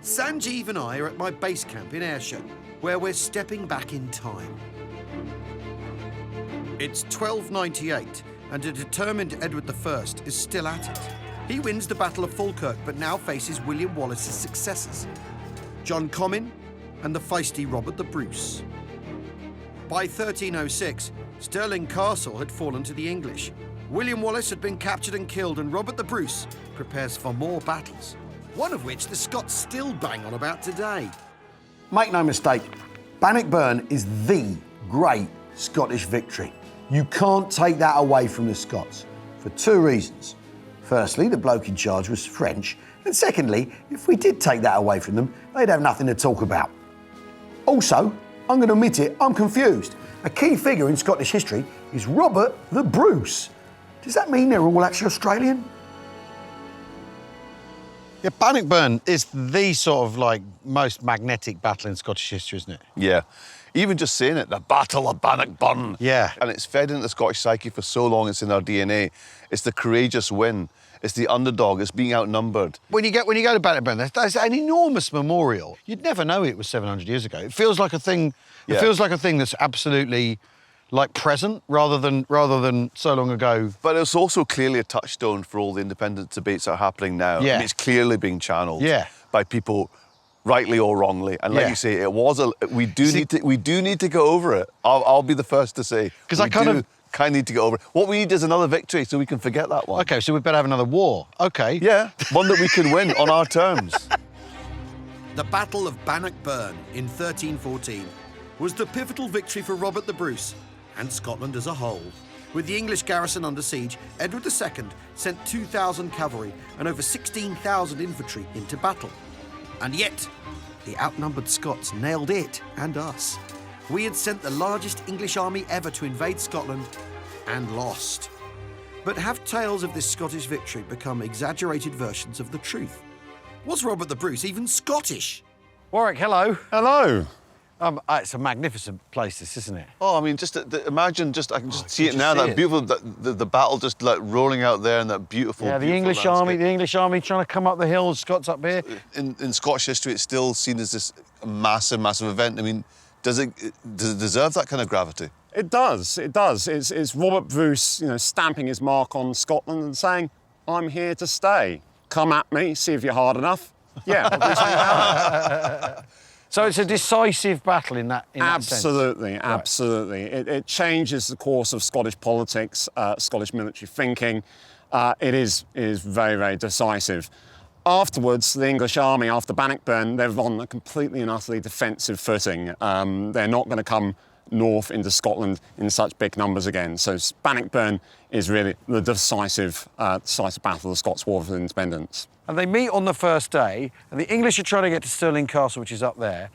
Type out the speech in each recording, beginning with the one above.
Sanjeev and I are at my base camp in Ayrshire, where we're stepping back in time. It's 1298, and a determined Edward I is still at it. He wins the Battle of Falkirk, but now faces William Wallace's successors, John Comyn and the feisty Robert the Bruce. By 1306, Stirling Castle had fallen to the English. William Wallace had been captured and killed, and Robert the Bruce prepares for more battles, one of which the Scots still bang on about today. Make no mistake, Bannockburn is the great Scottish victory. You can't take that away from the Scots for two reasons. Firstly, the bloke in charge was French, and secondly, if we did take that away from them, they'd have nothing to talk about. Also, I'm going to admit it, I'm confused. A key figure in Scottish history is Robert the Bruce. Does that mean they're all actually Australian? Yeah, Bannockburn is the sort of like most magnetic battle in Scottish history, isn't it? Yeah. Even just saying it, the Battle of Bannockburn. Yeah. And it's fed into the Scottish psyche for so long, it's in our DNA. It's the courageous win. It's the underdog. It's being outnumbered. When you go to Bannockburn, there's an enormous memorial. You'd never know it was 700 years ago. It feels like a thing. Yeah. It feels like a thing that's absolutely like present rather than so long ago. But it's also clearly a touchstone for all the independence debates that are happening now. Yeah. I mean, it's clearly being channeled Yeah. by people, rightly or wrongly. And like Yeah. you say, it was we do need to go over it. I'll be the first to say. 'Cause I kind of need to go over it. What we need is another victory so we can forget that one. Okay, so we better have another war. Okay. Yeah, one that we can win on our terms. The Battle of Bannockburn in 1314 was the pivotal victory for Robert the Bruce and Scotland as a whole. With the English garrison under siege, Edward II sent 2,000 cavalry and over 16,000 infantry into battle. And yet, the outnumbered Scots nailed it and us. We had sent the largest English army ever to invade Scotland and lost. But have tales of this Scottish victory become exaggerated versions of the truth? Was Robert the Bruce even Scottish? Warwick, hello. Hello. It's a magnificent place, this, isn't it? Oh, I mean, imagine, I can just see it now, see that it. beautiful, the battle just like rolling out there and that beautiful, Yeah, the beautiful English army trying to come up the hills, Scots up here. In Scottish history, it's still seen as this massive, massive event. I mean, does it deserve that kind of gravity? It does. It does. It's Robert Bruce, stamping his mark on Scotland and saying, "I'm here to stay. Come at me. See if you're hard enough." Yeah. obviously. So it's a decisive battle in that sense. Absolutely, Right. absolutely. It changes the course of Scottish politics, Scottish military thinking. It is very, very decisive. Afterwards, the English army, after Bannockburn, they're on a completely and utterly defensive footing. They're not going to come north into Scotland in such big numbers again. So Bannockburn is really the decisive battle of the Scots War for Independence. And they meet on the first day, and the English are trying to get to Stirling Castle, which is up there.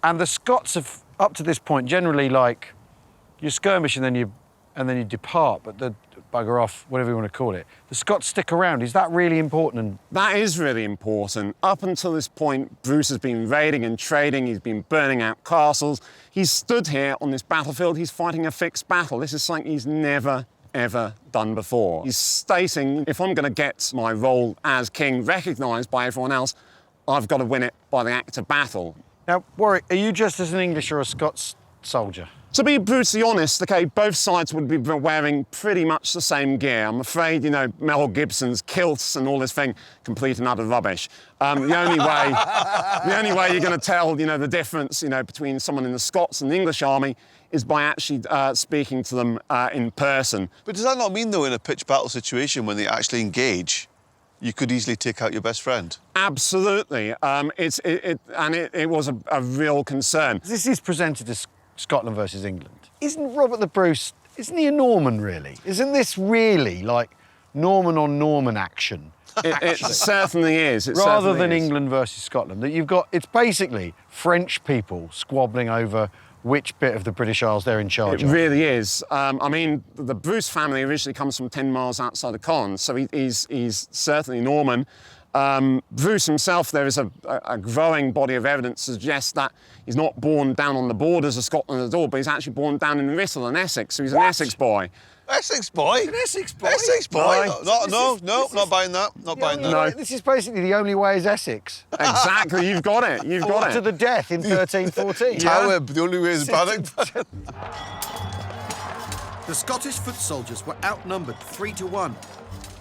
And the Scots have, up to this point, generally like, you skirmish and then you depart, but the bugger off, whatever you want to call it. The Scots stick around. Is that really important? That is really important. Up until this point, Bruce has been raiding and trading. He's been burning out castles. He's stood here on this battlefield. He's fighting a fixed battle. This is something he's never, ever done before. He's stating, if I'm going to get my role as king recognised by everyone else, I've got to win it by the act of battle. Now, Warwick, are you just as an English or a Scots soldier? To be brutally honest, okay, both sides would be wearing pretty much the same gear. I'm afraid, Mel Gibson's kilts and all this thing, complete and utter rubbish. The only way you're going to tell, the difference, between someone in the Scots and the English army is by actually speaking to them in person. But does that not mean, though, in a pitched battle situation, when they actually engage, you could easily take out your best friend? Absolutely. It was a real concern. This is presented as Scotland versus England. Isn't Robert the Bruce, isn't he a Norman, really? Isn't this really like Norman on Norman action? It certainly is. Rather than England versus Scotland, that you've got, it's basically French people squabbling over which bit of the British Isles they're in charge of. It really is. The Bruce family originally comes from 10 miles outside of Cairns, so he's certainly Norman. Bruce himself, there is a growing body of evidence to suggest that he's not born down on the borders of Scotland at all, but he's actually born down in Whistle in Essex, so he's an Essex boy. Essex boy? An Essex boy? Essex boy? No. No, not buying that. Not buying that. No. This is basically the only way is Essex. Exactly, you've got it. You've got To it. the death in 1314. Tower, the only way is Bannockburn. The Scottish foot soldiers were outnumbered 3-1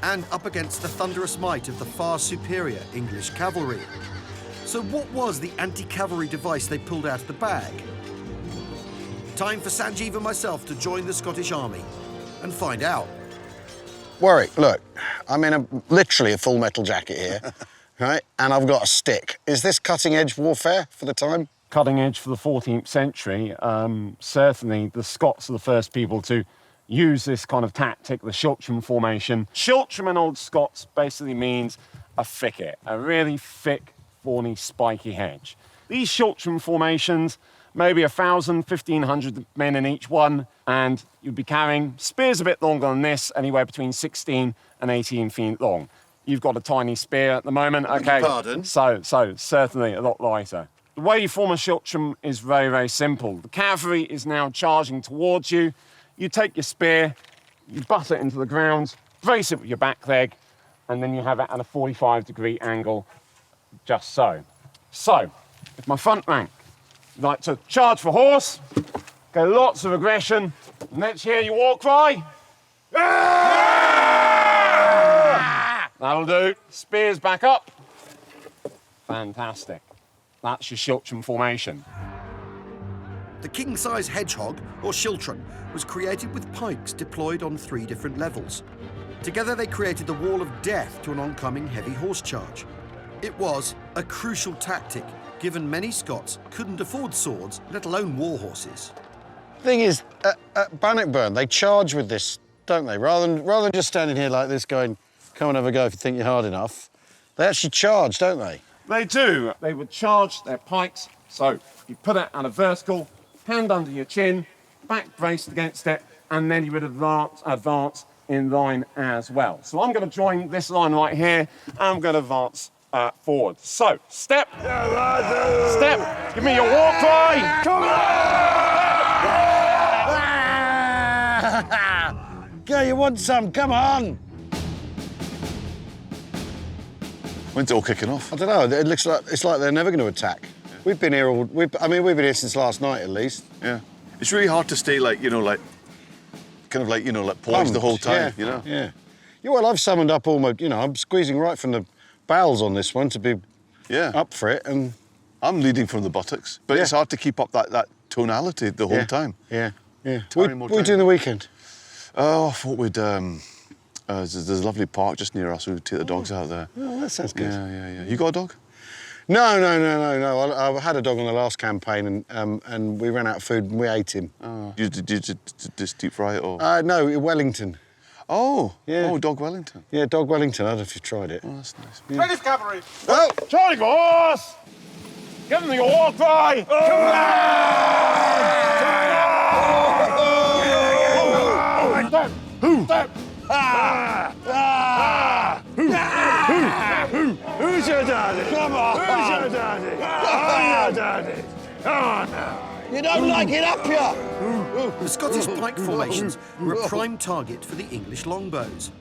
and up against the thunderous might of the far superior English cavalry. So what was the anti-cavalry device they pulled out of the bag? Time for Sanjeev and myself to join the Scottish Army and find out. Warwick, look, I'm in literally a full metal jacket here, right? And I've got a stick. Is this cutting-edge warfare for the time? Cutting edge for the 14th century. Certainly, the Scots are the first people to use this kind of tactic, the Shiltram formation. Shiltram in Old Scots basically means a thicket, a really thick, thorny, spiky hedge. These Shiltram formations, maybe 1,000, 1,500 men in each one, and you'd be carrying spears a bit longer than this, anywhere between 16 and 18 feet long. You've got a tiny spear at the moment, okay? Pardon? So certainly a lot lighter. The way you form a Shiltram is very, very simple. The cavalry is now charging towards you. You take your spear, you butt it into the ground, brace it with your back leg, and then you have it at a 45-degree angle, just so. So, if my front rank would like to charge for horse, go lots of aggression, and let's hear your war cry. Ah! That'll do. Spears back up. Fantastic. That's your Shiltram formation. The king-size hedgehog, or Shiltram, was created with pikes deployed on 3 different levels. Together they created the wall of death to an oncoming heavy horse charge. It was a crucial tactic, given many Scots couldn't afford swords, let alone war horses. Thing is, at Bannockburn, they charge with this, don't they? Rather than just standing here like this going, come and have a go if you think you're hard enough, they actually charge, don't they? They do. They would charge their pikes. So you put it at a vertical, hand under your chin, back braced against it, and then you would advance in line as well. So I'm going to join this line right here, and I'm going to advance forward. So, step, step, give me your war cry. Come on! Girl, you want some? Come on! When's it all kicking off? I don't know. It looks like it's like they're never going to attack. Yeah. We've been here we've been here since last night at least. Yeah. It's really hard to stay like poised the whole time, yeah. Yeah. Yeah, well, I've summoned up all my, I'm squeezing right from the bowels on this one to be up for it, and I'm leading from the buttocks, but it's hard to keep up that tonality the whole time. Yeah, yeah. What are we doing the weekend? Oh, I thought we'd, there's a lovely park just near us, we'd take the dogs out there. Oh, that sounds good. Yeah. You got a dog? No. I had a dog on the last campaign, and we ran out of food and we ate him. Oh. Did you just deep fry it or? No, Wellington. Oh, yeah. Oh, Dog Wellington. Yeah, Dog Wellington. I don't know if you've tried it. Oh, that's nice. Yeah. British cavalry. Oh! Charlie horse. Give them your war cry. Come on! Step. Step. Who's your daddy? Come on! Who's your daddy? I'm your daddy. Come on now. You don't like it up here? The Scottish pike formations were a prime target for the English longbows.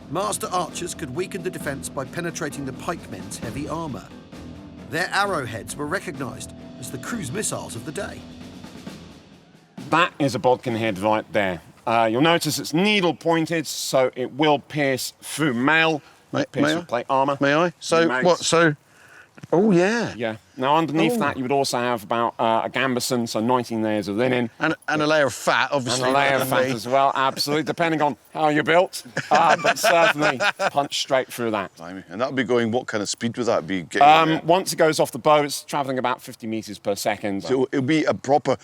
Master archers could weaken the defence by penetrating the pikemen's heavy armour. Their arrowheads were recognised as the cruise missiles of the day. That is a bodkin head right there. You'll notice it's needle pointed, so it will pierce through mail. Pierce through plate armour. May I? So what? So. Oh yeah. Yeah. Now underneath that, you would also have about a gambeson, so 19 layers of linen, and a layer of fat, obviously. And a layer of fat as well. Absolutely, depending on how you're built, but certainly punch straight through that. And that would be going. What kind of speed would that be? Getting once it goes off the bow, it's travelling about 50 metres per second. So it'll be a proper.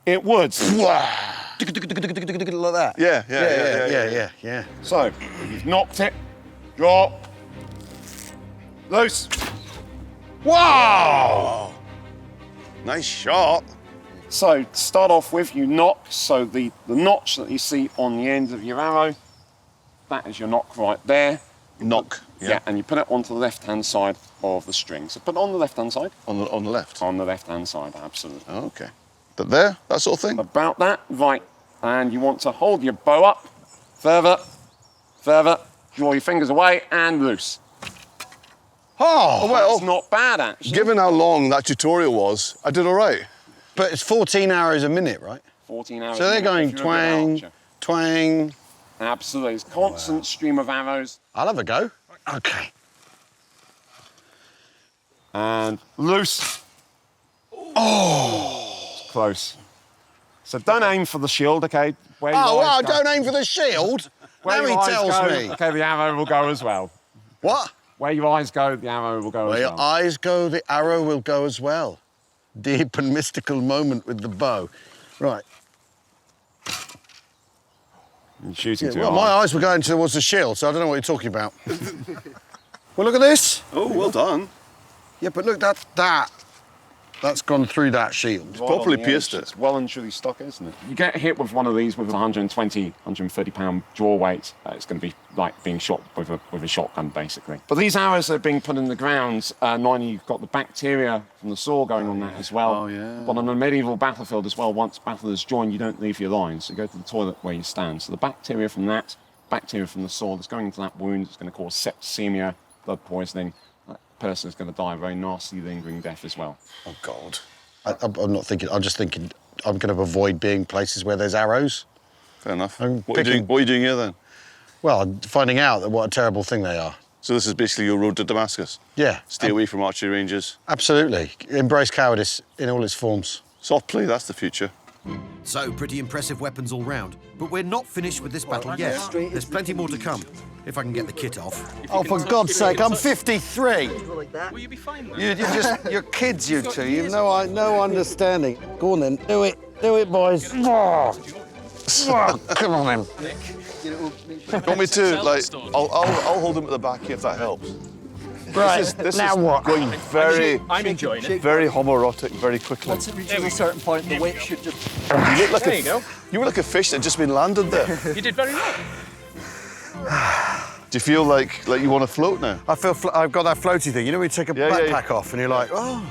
It would. Like that. Yeah. So you've knocked it. Drop. Loose. Wow! Nice shot. So to start off with, you knock. So the notch that you see on the end of your arrow, that is your knock right there. Knock. Yeah, and you put it onto the left-hand side of the string. So put it on the left-hand side. On the left? On the left-hand side, absolutely. Oh, okay. But there, that sort of thing? About that, right. And you want to hold your bow up, further, draw your fingers away and loose. Oh, well, That's not bad, actually. given how long that tutorial was, I did all right. but it's 14 arrows a minute, right? 14 hours. So they're a minute going if you're a good twang, archer. twang. Absolutely. It's constant stream of arrows. I'll have a go. Okay. And loose. Oh! It's close. So don't aim for the shield, okay? Where your Oh, eyes well, go- don't aim for the shield. where Now he your eyes tells go, me. Okay, the arrow will go as well. What? Where your eyes go, the arrow will go Where as your well. eyes go, the arrow will go as well. Deep and mystical moment with the bow. Right. You're shooting too Well, my hard. eyes were going towards the shield, so I don't know what you're talking about. Well, look at this. Oh, well done. Yeah, but look, that's gone through that shield. Right properly on the pierced edge. it. It's well and truly stuck, isn't it? You get hit with one of these with 120, 130 pound draw weight. It's going to be like being shot with a shotgun, basically. But these arrows are being put in the ground, knowing you've got the bacteria from the saw going on that as well. Oh, yeah. But on a medieval battlefield as well, once battle is joined, you don't leave your lines. You go to the toilet where you stand. So the bacteria from that, bacteria from the saw that's going into that wound is going to cause septicemia, blood poisoning. That person is going to die a very nasty, lingering death as well. Oh, God. I'm not thinking, I'm just thinking I'm going to avoid being places where there's arrows. Fair enough. I'm What are you doing here then? Well, I'm finding out that what a terrible thing they are. So this is basically your road to Damascus? Yeah. Stay away from archery ranges. Absolutely. Embrace cowardice in all its forms. Soft play, that's the future. So, pretty impressive weapons all round. But we're not finished with this battle yet. There's plenty more to come, if I can get the kit off. Oh, for God's sake, I'm 53. Will you be fine then? You're kids, you two. You've no understanding. Go on then, do it, boys. Come on then. Do you want me to, like, I'll hold him at the back here if that helps. Right, This now is what? going very, I'm enjoying it. very homoerotic very quickly. Once it reaches a certain point, the weight should just... You look like There you go. You were like a fish that had just been landed there. You did very well. Do you feel like you want to float now? I feel I've got that floaty thing. You know when you take a Yeah, yeah, backpack off and you're like, oh,